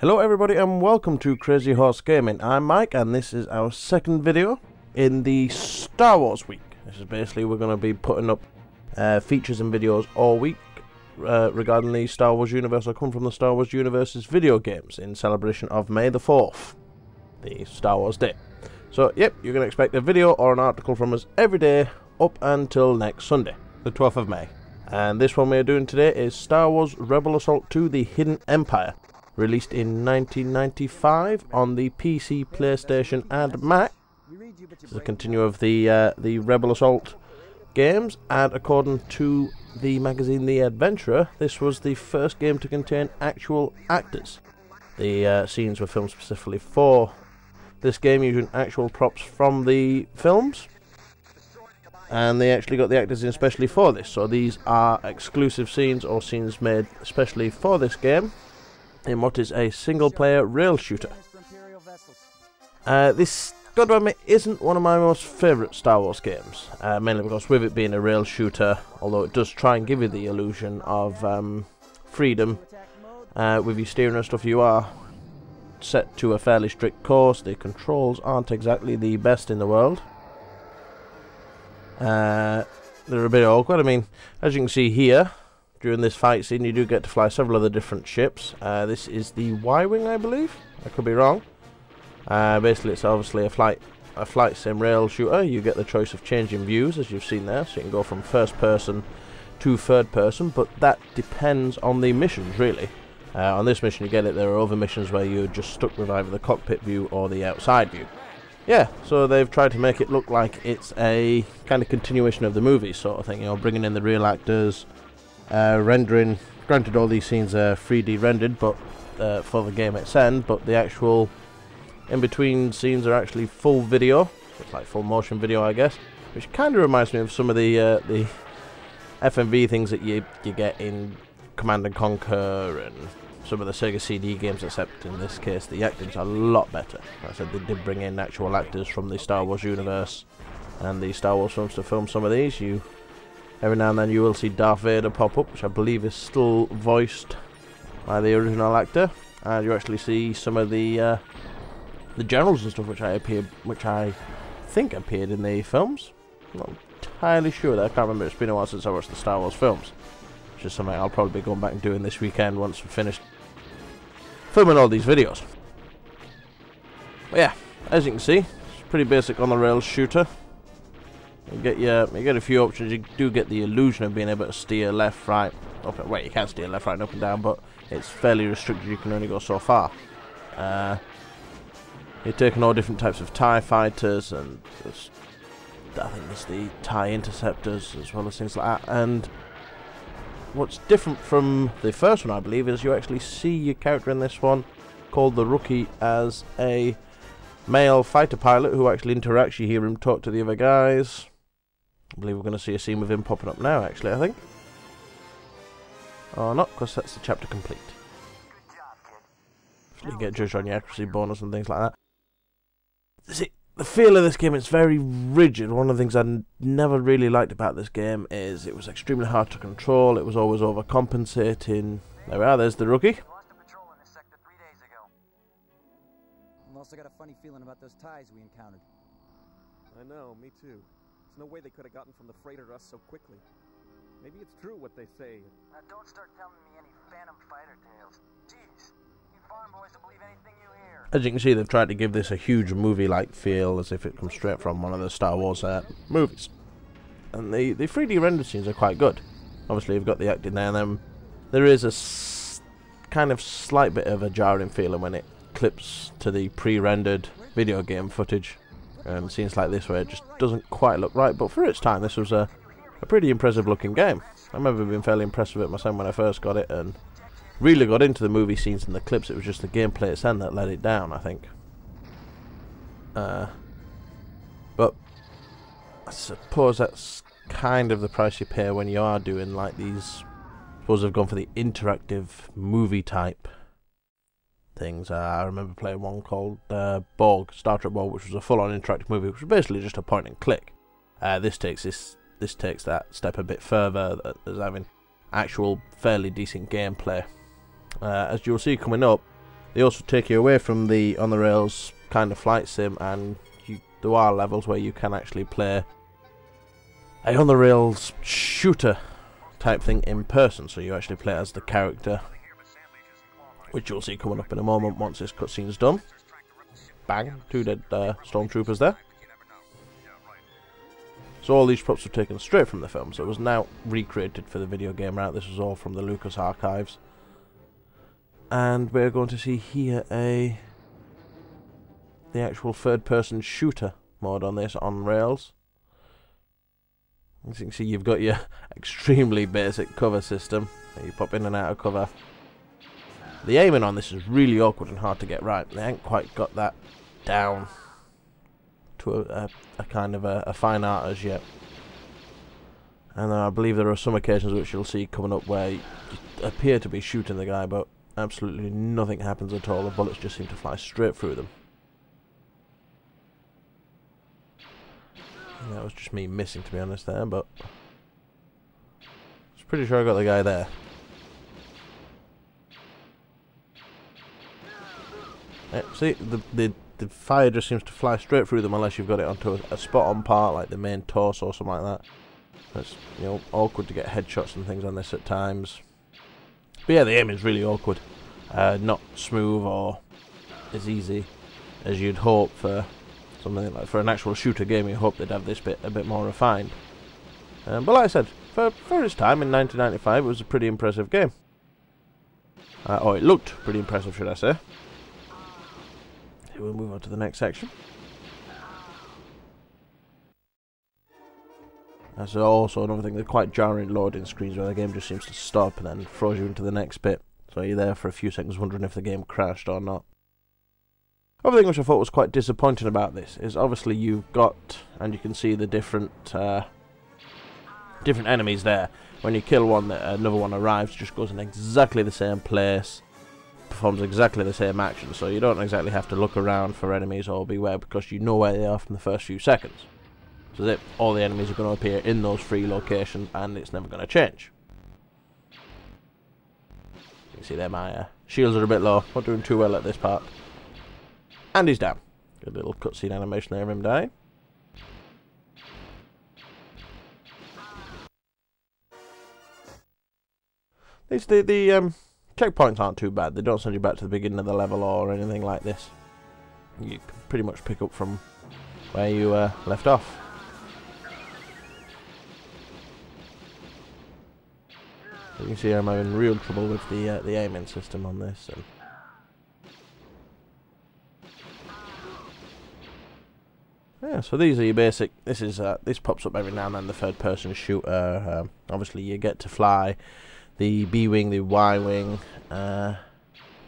Hello everybody and welcome to Crazy Horse Gaming. I'm Mike and this is our second video in the Star Wars week. This is basically we're going to be putting up features and videos all week regarding the Star Wars universe or come from the Star Wars universe's video games in celebration of May the 4th, the Star Wars Day. So yep, you're going to expect a video or an article from us every day up until next Sunday, the 12th of May. And this one we're doing today is Star Wars Rebel Assault 2: The Hidden Empire. Released in 1995 on the PC, PlayStation and Mac. This is a continuation of the Rebel Assault games, and according to the magazine The Adventurer, this was the first game to contain actual actors. The scenes were filmed specifically for this game using actual props from the films, and they actually got the actors in especially for this, so these are exclusive scenes or scenes made especially for this game in what is a single-player rail shooter. This, got to admit, isn't one of my most favourite Star Wars games, mainly because with it being a rail shooter, although it does try and give you the illusion of freedom with your steering and stuff, you are set to a fairly strict course. The controls aren't exactly the best in the world. They're a bit awkward. I mean, as you can see here, during this fight scene, you do get to fly several other different ships. This is the Y-Wing, I believe. I could be wrong. Basically, it's obviously a flight sim rail shooter. You get the choice of changing views, as you've seen there. So you can go from first person to third person, but that depends on the missions, really. On this mission, you get it. There are other missions where you're just stuck with either the cockpit view or the outside view. Yeah, so they've tried to make it look like it's a kind of continuation of the movie sort of thing. You know, bringing in the real actors. Rendering, granted all these scenes are 3D rendered but for the game it's end, but the actual in-between scenes are actually full video. It's like full motion video, I guess, which kind of reminds me of some of the FMV things that you get in Command & Conquer and some of the Sega CD games, except in this case the acting's a lot better. Like I said, they did bring in actual actors from the Star Wars universe and the Star Wars films to film some of these. Every now and then you will see Darth Vader pop up, which I believe is still voiced by the original actor, and you actually see some of the generals and stuff which I think appeared in the films. I'm not entirely sure that. I can't remember. It's been a while since I watched the Star Wars films, which is something I'll probably be going back and doing this weekend once we've finished filming all these videos. But yeah, as you can see, it's pretty basic on the rails shooter. You get a few options. You do get the illusion of being able to steer left, right, up and wait. You can steer left, right, and up and down, but it's fairly restricted. You can only go so far. You're taking all different types of TIE fighters, and I think there's the TIE interceptors as well as things like that. And what's different from the first one, I believe, is you actually see your character in this one, called the Rookie, as a male fighter pilot who actually interacts. You hear him talk to the other guys. I believe we're going to see a scene with him popping up now, actually, I think. Or not, because that's the chapter complete. So you get judged on your accuracy bonus and things like that. See, the feel of this game is very rigid. One of the things I never really liked about this game is it was extremely hard to control. It was always overcompensating. There we are, there's the Rookie. I've also got a funny feeling about those ties we encountered. I know, me too. There's no way they could have gotten from the freighter to us so quickly. Maybe it's true what they say. Don't start telling me any Phantom Fighter tales. Jeez, you farm boys will believe anything you hear. As you can see, they've tried to give this a huge movie-like feel, as if it comes straight from one of the Star Wars movies. And the 3D render scenes are quite good. Obviously, you've got the acting there, and then there is a kind of slight bit of a jarring feeling when it clips to the pre-rendered video game footage. And scenes like this where it just doesn't quite look right, but for its time this was a pretty impressive looking game. I remember being fairly impressed with it myself when I first got it, and really got into the movie scenes and the clips. It was just the gameplay at end that let it down, I think. But I suppose that's kind of the price you pay when you are doing like these. I suppose they've gone for the interactive movie type things. I remember playing one called Borg, Star Trek Borg, which was a full-on interactive movie, which was basically just a point and click. This takes that step a bit further, as having actual fairly decent gameplay. As you'll see coming up, they also take you away from the on the rails kind of flight sim, and there are levels where you can actually play a on the rails shooter type thing in person, so you actually play as the character, which you'll see coming up in a moment once this cutscene's done. Bang, 2 dead stormtroopers there. So all these props were taken straight from the film, so it was now recreated for the video game route. This was all from the Lucas archives. And we're going to see here the actual third-person shooter mode on this on rails. As you can see, you've got your extremely basic cover system. You pop in and out of cover. The aiming on this is really awkward and hard to get right. They ain't quite got that down to a kind of a fine art as yet. And I believe there are some occasions which you'll see coming up where you appear to be shooting the guy, but absolutely nothing happens at all. The bullets just seem to fly straight through them. And that was just me missing, to be honest, there, but I was pretty sure I got the guy there. Yeah, see, the fire just seems to fly straight through them unless you've got it onto a spot-on part, like the main torso or something like that. It's, you know, awkward to get headshots and things on this at times. But yeah, the aim is really awkward. Not smooth or as easy as you'd hope for something like for an actual shooter game. You hope they'd have this bit a bit more refined. But like I said, for its time in 1995, it was a pretty impressive game. Or it looked pretty impressive, should I say. We'll move on to the next section. That's also another thing, they're quite jarring loading screens where the game just seems to stop and then throws you into the next bit. So you're there for a few seconds wondering if the game crashed or not. Other thing which I thought was quite disappointing about this is obviously you've got, and you can see the different enemies there. When you kill one, another one arrives, just goes in exactly the same place, performs exactly the same action, so you don't exactly have to look around for enemies or beware because you know where they are from the first few seconds. So that all the enemies are going to appear in those 3 locations and it's never going to change. You can see there my shields are a bit low, not doing too well at this part. And he's down. Good little cutscene animation there of him dying. The checkpoints aren't too bad. They don't send you back to the beginning of the level or anything like this. You can pretty much pick up from where you left off. You can see I'm having real trouble with the aiming system on this. And yeah, so these are your basic. This pops up every now and then. The third-person shooter. Obviously, you get to fly the B-wing, the Y-wing.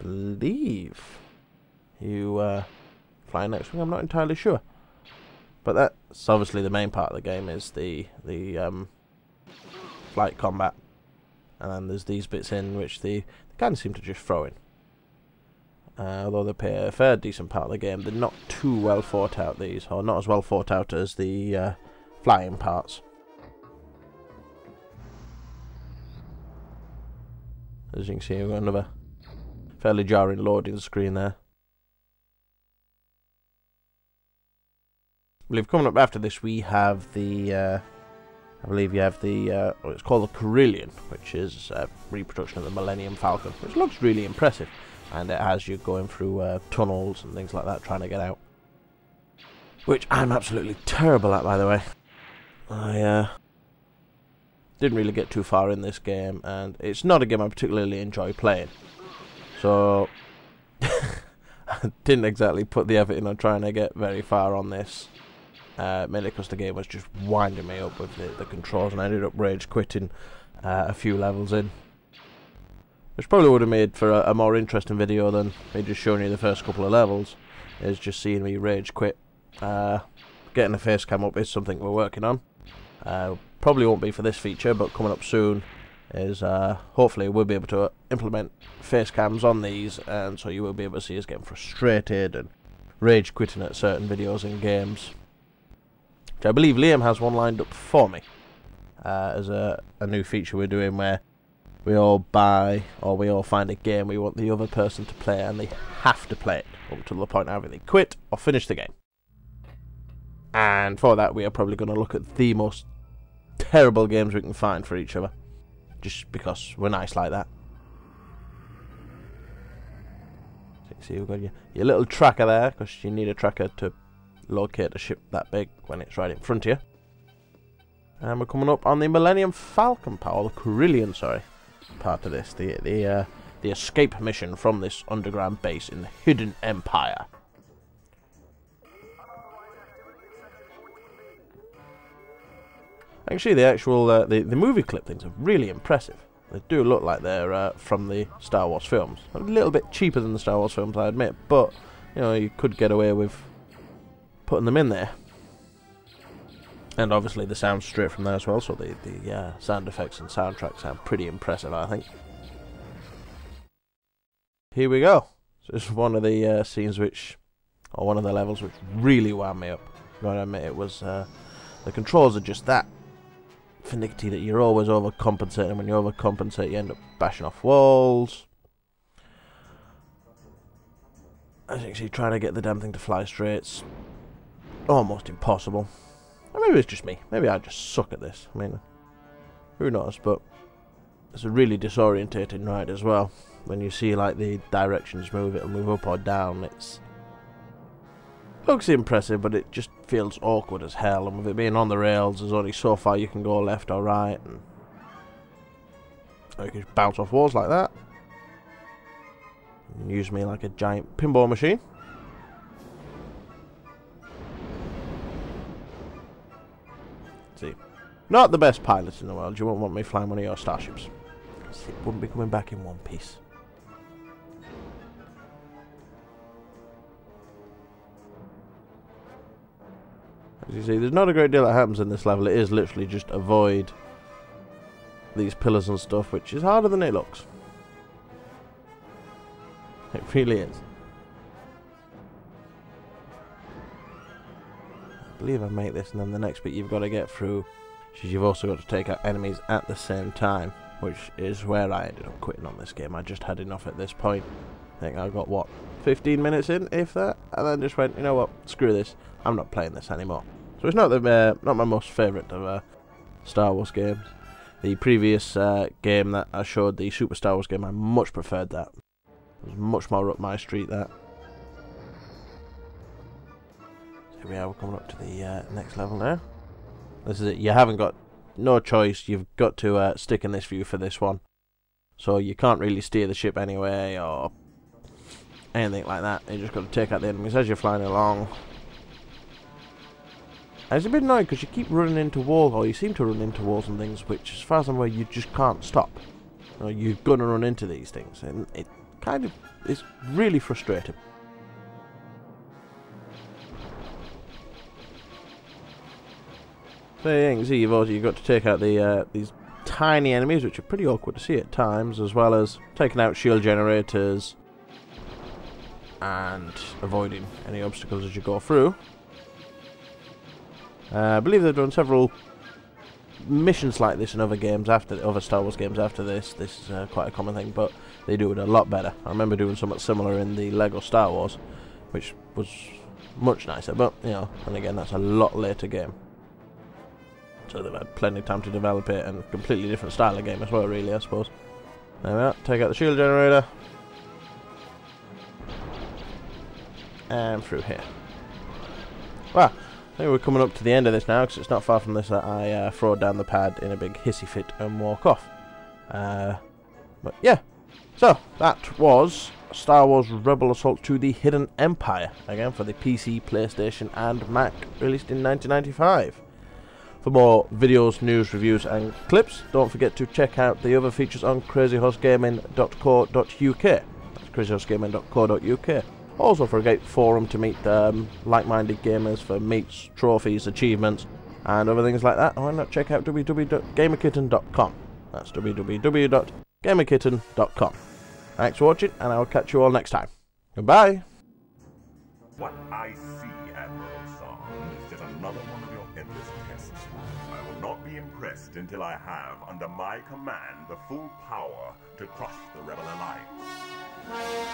Believe you fly an X-wing. I'm not entirely sure, but that's obviously the main part of the game is the flight combat. And then there's these bits in which they kind of seem to just throw in. Although they play a fair decent part of the game, they're not too well thought out, these, or not as well thought out as the flying parts. As you can see, we've got another fairly jarring loading screen there. I believe coming up after this we have the I believe you have the, it's called the Corellian, which is a reproduction of the Millennium Falcon, which looks really impressive. And it has you going through tunnels and things like that, trying to get out. Which I'm absolutely terrible at, by the way. I didn't really get too far in this game, and it's not a game I particularly enjoy playing. So, I didn't exactly put the effort in on trying to get very far on this. Mainly because the game was just winding me up with the controls, and I ended up rage quitting a few levels in. Which probably would have made for a more interesting video than me just showing you the first couple of levels. Is just seeing me rage quit. Getting the face cam up is something we're working on. Probably won't be for this feature, but coming up soon is hopefully we'll be able to implement face cams on these, and so you will be able to see us getting frustrated and rage quitting at certain videos and games. Which I believe Liam has one lined up for me as a new feature we're doing where we all buy or we all find a game we want the other person to play, and they have to play it up to the point either they quit or finish the game. And for that, we are probably going to look at the most terrible games we can find for each other, just because we're nice like that. So you see, we've got your little tracker there, because you need a tracker to locate a ship that big when it's right in front of you. And we're coming up on the Millennium Falcon part, or the Carillion, sorry, part of this, the escape mission from this underground base in the Hidden Empire. Actually, the actual the movie clip things are really impressive. They do look like they're from the Star Wars films. A little bit cheaper than the Star Wars films, I admit, but you know, you could get away with putting them in there. And obviously the sound's straight from there as well, so the sound effects and soundtrack sound pretty impressive, I think. Here we go. So this is one of the scenes which, or one of the levels which really wound me up. I'm going to admit it was, the controls are just that finicky that you're always overcompensating, and when you overcompensate you end up bashing off walls. As you can see, trying to get the damn thing to fly straight, it's almost impossible. Or maybe it's just me, maybe I just suck at this, I mean, who knows, but it's a really disorientating ride as well. When you see like the directions move, it'll move up or down, it's looks impressive, but it just feels awkward as hell, and with it being on the rails, there's only so far you can go left or right, and you can just bounce off walls like that. And use me like a giant pinball machine. See, not the best pilot in the world. You won't want me flying one of your starships. It wouldn't be coming back in one piece. As you see, there's not a great deal that happens in this level. It is literally just avoid these pillars and stuff, which is harder than it looks. It really is. I believe I make this, and then the next bit you've got to get through, because you've also got to take out enemies at the same time, which is where I ended up quitting on this game. I just had enough at this point. I think I got, what, 15 minutes in, if that, and then just went, you know what, screw this, I'm not playing this anymore. So it's not not my most favourite of Star Wars games. The previous game that I showed, the Super Star Wars game, I much preferred that. It was much more up my street, that. So here we are, we're coming up to the next level now. This is it, you haven't got no choice, you've got to stick in this view for this one. So you can't really steer the ship anyway, or anything like that. You just got to take out the enemies as you're flying along. And it's a bit annoying because you keep running into walls, or you seem to run into walls and things, which as far as I'm aware you just can't stop. You know, you're going to run into these things, and it kind of is really frustrating. So yeah, you can see you've got to take out the these tiny enemies, which are pretty awkward to see at times, as well as taking out shield generators and avoiding any obstacles as you go through. I believe they've done several missions like this in other games other Star Wars games after this. This is quite a common thing, but they do it a lot better. I remember doing something similar in the Lego Star Wars, which was much nicer, but you know, and again, that's a lot later game. So they've had plenty of time to develop it, and a completely different style of game as well, really, I suppose. There we are, take out the shield generator. And through here. Wow, I think we're coming up to the end of this now, because it's not far from this that I throw down the pad in a big hissy fit and walk off. But yeah, so that was Star Wars Rebel Assault 2: The Hidden Empire, again for the PC, PlayStation and Mac, released in 1995. For more videos, news, reviews and clips, don't forget to check out the other features on crazyhorsegaming.co.uk. That's crazyhorsegaming.co.uk. Also for a great forum to meet like-minded gamers for meets, trophies, achievements and other things like that. Why not check out www.gamerkitten.com. That's www.gamerkitten.com. Thanks for watching, and I will catch you all next time. Goodbye! What I see, Admiral Song, is just another one of your endless tests. I will not be impressed until I have, under my command, the full power to crush the Rebel Alliance.